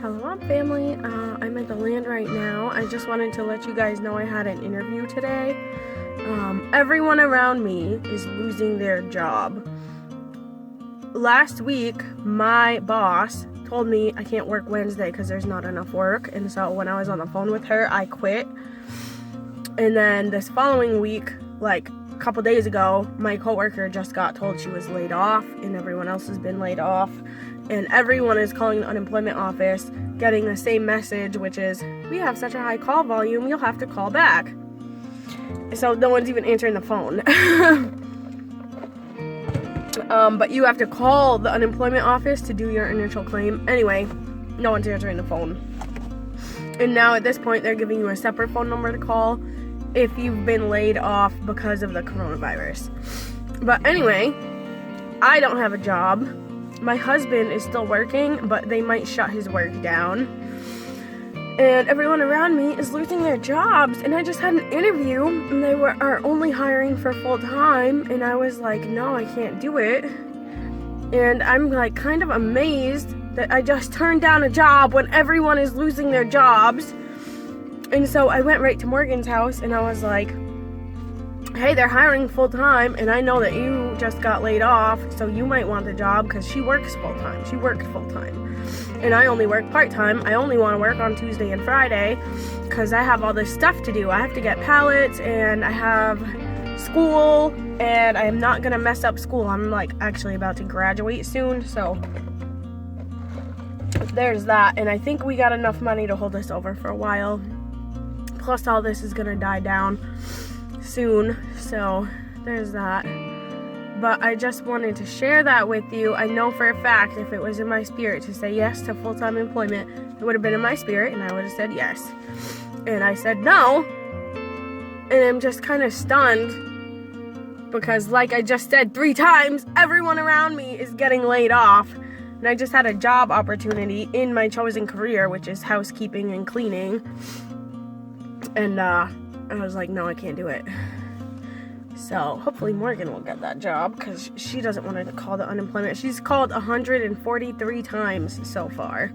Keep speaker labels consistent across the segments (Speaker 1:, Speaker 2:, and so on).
Speaker 1: Shalom family, I'm at the land right now. I just wanted to let you guys know I had an interview today. Everyone around me is losing their job. Last week, my boss told me I can't work Wednesday because there's not enough work, and so when I was on the phone with her, I quit. And then this following week, like a couple days ago, my coworker just got told she was laid off, and everyone else has been laid off. And everyone is calling the unemployment office, getting the same message, which is, we have such a high call volume, you'll have to call back. So no one's even answering the phone. But you have to call the unemployment office to do your initial claim. Anyway, no one's answering the phone. And now at this point, they're giving you a separate phone number to call if you've been laid off because of the coronavirus. But anyway, I don't have a job. My husband is still working, but they might shut his work down. And everyone around me is losing their jobs. And I just had an interview, and they are only hiring for full-time. And I was like, no, I can't do it. And I'm like kind of amazed that I just turned down a job when everyone is losing their jobs. And so I went right to Morgan's house, and I was like, hey, they're hiring full-time, and I know that you just got laid off, so you might want the job, because she works full-time. She worked full-time. And I only work part-time. I only want to work on Tuesday and Friday, because I have all this stuff to do. I have to get pallets, and I have school, and I am not going to mess up school. I'm, like, actually about to graduate soon, so there's that. And I think we got enough money to hold us over for a while. Plus, all this is going to die down soon, so there's that. But I just wanted to share that with you. I know for a fact if it was in my spirit to say yes to full-time employment, it would have been in my spirit and I would have said yes. And I said no, and I'm just kind of stunned because, like I just said 3 times, everyone around me is getting laid off. And I just had a job opportunity in my chosen career, which is housekeeping and cleaning. And I was like, no, I can't do it. So hopefully Morgan will get that job because she doesn't want to call the unemployment. She's called 143 times so far.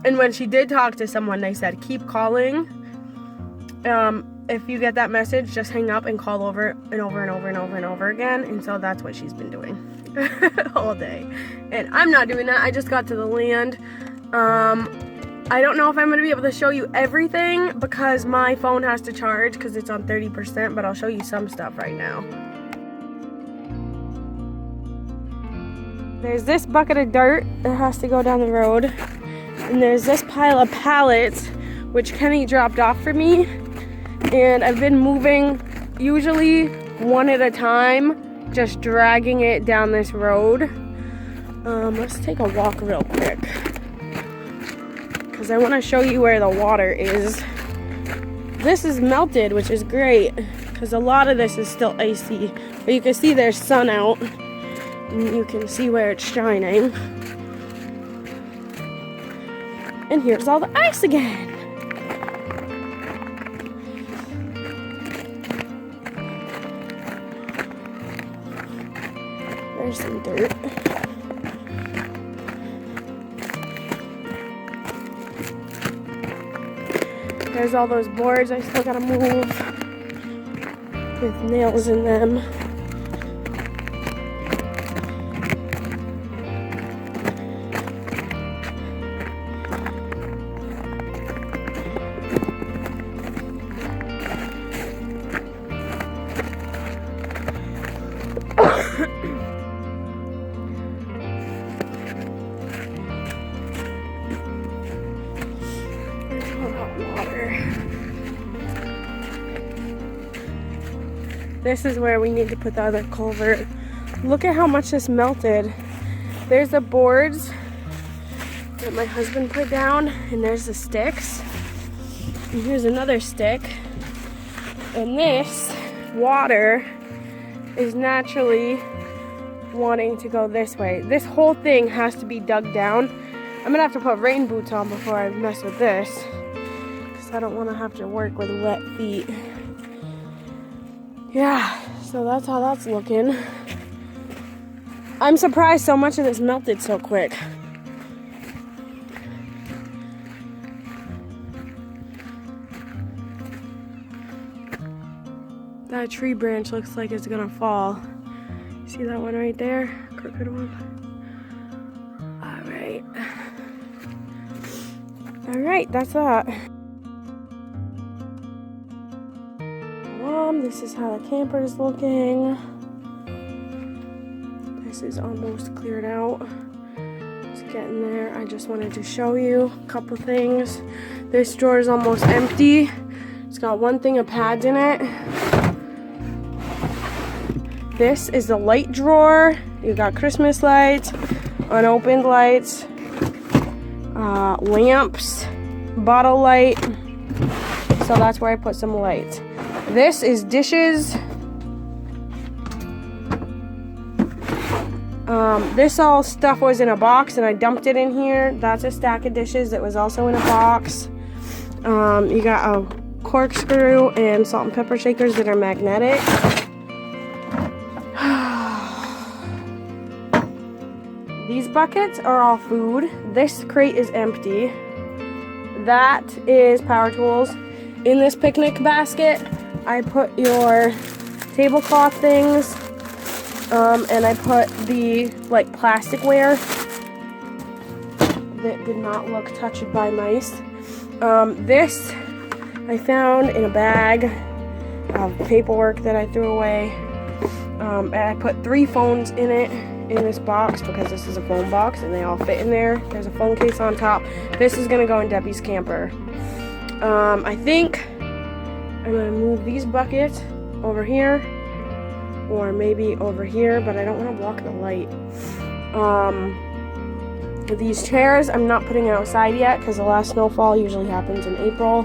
Speaker 1: And when she did talk to someone, they said, keep calling. If you get that message, just hang up and call over and over and over and over and over again. And so that's what she's been doing all day. And I'm not doing that. I just got to the land. I don't know if I'm going to be able to show you everything because my phone has to charge because it's on 30%, but I'll show you some stuff right now. There's this bucket of dirt that has to go down the road, and there's this pile of pallets, which Kenny dropped off for me, and I've been moving, usually one at a time, just dragging it down this road. Let's take a walk real quick, because I want to show you where the water is. This is melted, which is great, because a lot of this is still icy. But you can see there's sun out, and you can see where it's shining. And here's all the ice again. There's some dirt. There's all those boards I still gotta move with nails in them. This is where we need to put the other culvert. Look at how much this melted. There's the boards that my husband put down, and there's the sticks. And here's another stick. And this water is naturally wanting to go this way. This whole thing has to be dug down. I'm gonna have to put rain boots on before I mess with this, because I don't want to have to work with wet feet. Yeah, so that's how that's looking. I'm surprised so much of this melted so quick. That tree branch looks like it's gonna fall. See that one right there? Crooked one. Alright. Alright, that's that. Mom, this is how the camper is looking. This is almost cleared out. It's getting there. I just wanted to show you a couple things. This drawer is almost empty. It's got one thing of pads in it. This is the light drawer. You got Christmas lights, unopened lights, lamps, bottle light. So that's where I put some lights. This is dishes. This all stuff was in a box and I dumped it in here. That's a stack of dishes that was also in a box. You got a corkscrew and salt and pepper shakers that are magnetic. These buckets are all food. This crate is empty. That is power tools. In this picnic basket, I put your tablecloth things. And I put the plasticware that did not look touched by mice. This I found in a bag of paperwork that I threw away. And I put 3 phones in it in this box because this is a phone box and they all fit in there. There's a phone case on top. This is gonna go in Debbie's camper. I think I'm gonna move these buckets over here. Or maybe over here, but I don't want to block the light. These chairs, I'm not putting outside yet because the last snowfall usually happens in April.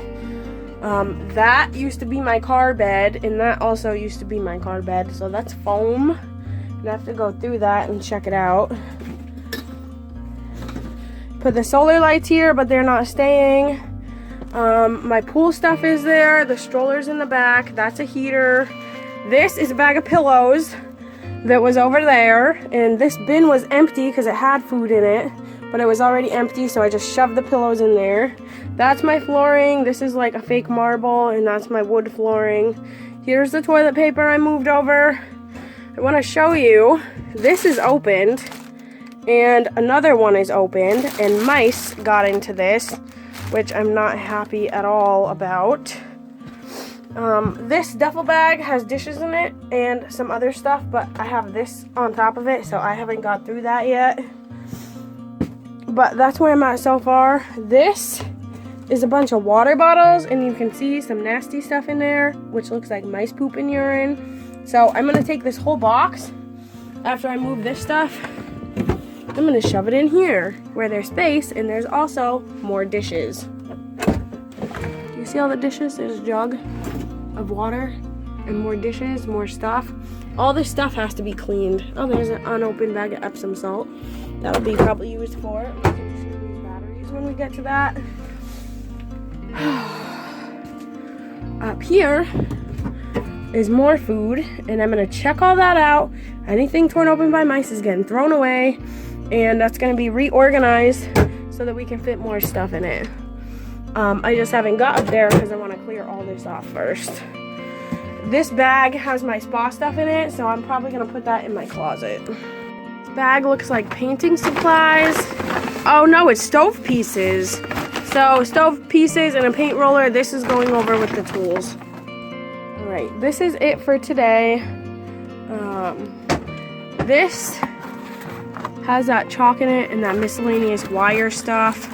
Speaker 1: That used to be my car bed, and that also used to be my car bed, so that's foam. I have to go through that and check it out. Put the solar lights here, but they're not staying. My pool stuff is there. The stroller's in the back. That's a heater. This is a bag of pillows that was over there, and this bin was empty because it had food in it, but it was already empty, so I just shoved the pillows in there. That's my flooring. This is like a fake marble, and that's my wood flooring. Here's the toilet paper I moved over. I want to show you, this is opened, and another one is opened, and mice got into this, which I'm not happy at all about. This duffel bag has dishes in it and some other stuff, but I have this on top of it, so I haven't got through that yet. But that's where I'm at so far. This is a bunch of water bottles, and you can see some nasty stuff in there, which looks like mice poop and urine. So I'm going to take this whole box, after I move this stuff, I'm going to shove it in here, where there's space, and there's also more dishes. Do you see all the dishes? There's a jug of water and more dishes, more stuff. All this stuff has to be cleaned. Oh, there's an unopened bag of Epsom salt. That'll be probably used for it. We can see these batteries when we get to that. Up here is more food, and I'm gonna check all that out. Anything torn open by mice is getting thrown away, and that's gonna be reorganized so that we can fit more stuff in it. I just haven't got up there because I want to clear all this off first. This bag has my spa stuff in it, so I'm probably going to put that in my closet. This bag looks like painting supplies. Oh no, it's stove pieces. So stove pieces and a paint roller. This is going over with the tools. Alright, this is it for today. This has that chalk in it and that miscellaneous wire stuff.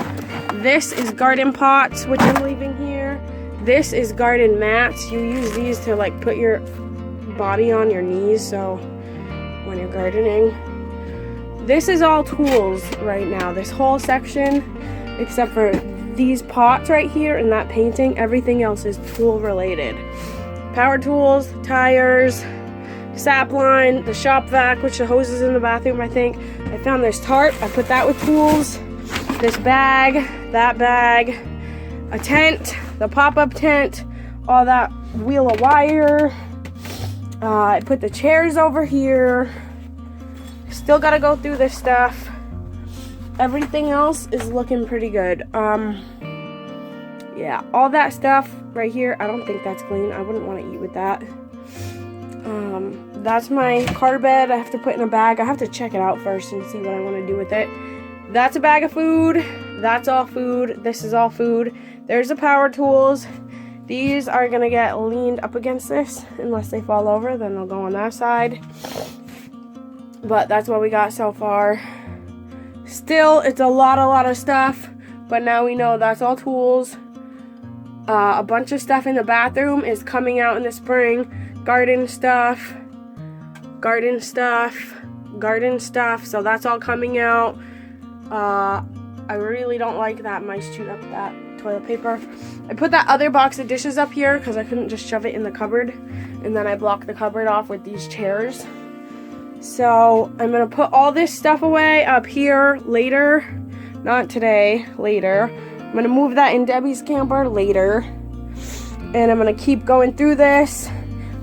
Speaker 1: This is garden pots, which I'm leaving here. This is garden mats. You use these to put your body on your knees, so when you're gardening. This is all tools right now. This whole section, except for these pots right here and that painting, everything else is tool related. Power tools, tires, sap line, the shop vac, which the hose is in the bathroom, I think. I found this tarp. I put that with tools. This bag, that bag, a tent, the pop-up tent, all that wheel of wire. I put the chairs over here. Still gotta go through this stuff. Everything else is looking pretty good. Yeah, all that stuff right here, I don't think that's clean. I wouldn't want to eat with that. That's my car bed. I have to put in a bag. I have to check it out first and see what I want to do with it. That's a bag of food. That's all food. This is all food. There's the power tools. These are going to get leaned up against this. Unless they fall over, then they'll go on that side. But that's what we got so far. Still, it's a lot of stuff. But now we know that's all tools. A bunch of stuff in the bathroom is coming out in the spring. Garden stuff. So that's all coming out. I really don't like that mice chewed up that toilet paper. I put that other box of dishes up here because I couldn't just shove it in the cupboard. And then I blocked the cupboard off with these chairs. So I'm going to put all this stuff away up here later. Not today, later. I'm going to move that in Debbie's camper later. And I'm going to keep going through this.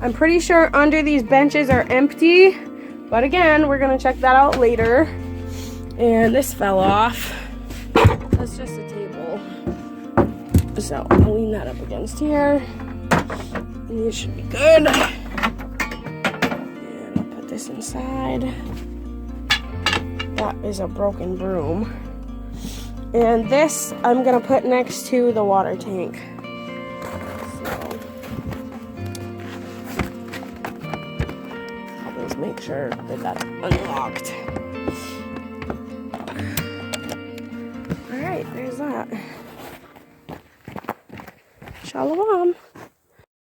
Speaker 1: I'm pretty sure under these benches are empty. But again, we're going to check that out later. And this fell off. That's just a table. So I'll lean that up against here. And these should be good. And I'll put this inside. That is a broken broom. And this I'm going to put next to the water tank. So make sure that that's unlocked. Alright, there's that. Shalom.